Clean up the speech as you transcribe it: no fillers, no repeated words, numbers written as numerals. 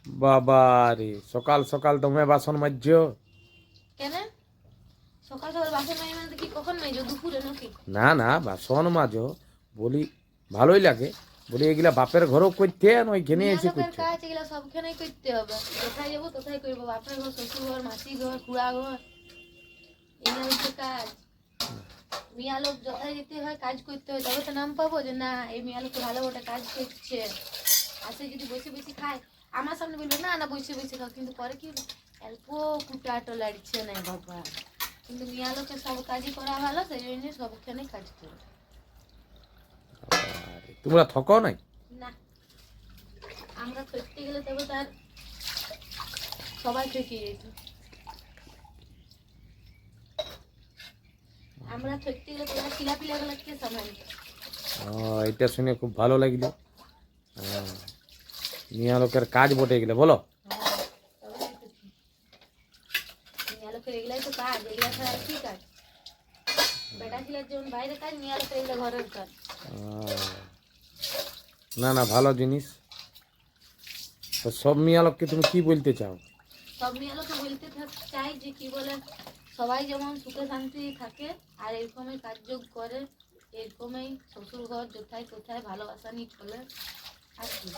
বাবা রে, সকাল সকাল তুমি বাসন মাজছো? কেন সকাল সকাল বাসন মাজি মানে কি কখন মাইজো দুপুরে নাকি? না না, বাসন মাজো বলি, ভালোই লাগে বলি। এগুলা বাপের ঘরও করতে আর ওইখানে মিয়া এসে লোকের করছো? কাজ এগুলা সবখানেই করতে হবে, কোথায় যাবো কোথায় করবো, বাপের ঘর শ্বশুর ঘর মাসি ঘর খুড়া ঘর, এগুলা হচ্ছে কাজ। মিয়া লোক যথায় যেতে হয় কাজ করতে হয়, তবে তো নাম পাবো যে না এই মিয়া লোক ভালো ওটা কাজ করছে। আসে যদি বসে বসে খায় আমার সামনে বলবে না না বসে বসে খাও, কিন্তু পরে কি অল্প কুটাটো লাগছে না বাবা। কিন্তু মিয়া লোকের সব কাজই করা ভালো, সেই জন্য সবখানে কাজ করে। আরে, তোমরা থকো নাই? না আমরা করতে গেলে তবে তার সবাই থেকে যেত। আমরা থাকতে গেলে তোরা খিলাপিলা গুলো কে সামলাবে? এটা শুনে খুব ভালো লাগলো। হ্যাঁ, মিয়া লোকের কাজ বটে গেলে বলো। মিয়া লোকের এগুলাই তো কাজ, এগুলা ছাড়া আর কি কাজ? বেটা ছিলার যেমন বাইরে কাজ, মিয়া লোকের এগুলো ঘরের কাজ। না না, ভালো জিনিস। তো সব মিয়া লোককে তুমি কি বলতে চাও? সব মিয়া লোকে বলতে চাই যে কি বলে, সবাই যেমন সুখে শান্তি থাকে আর এরকমই কাজযোগ করে, এরকমই শ্বশুর ঘর যথায় কোথায় ভালোবাসা নিয়ে চলে আর কি।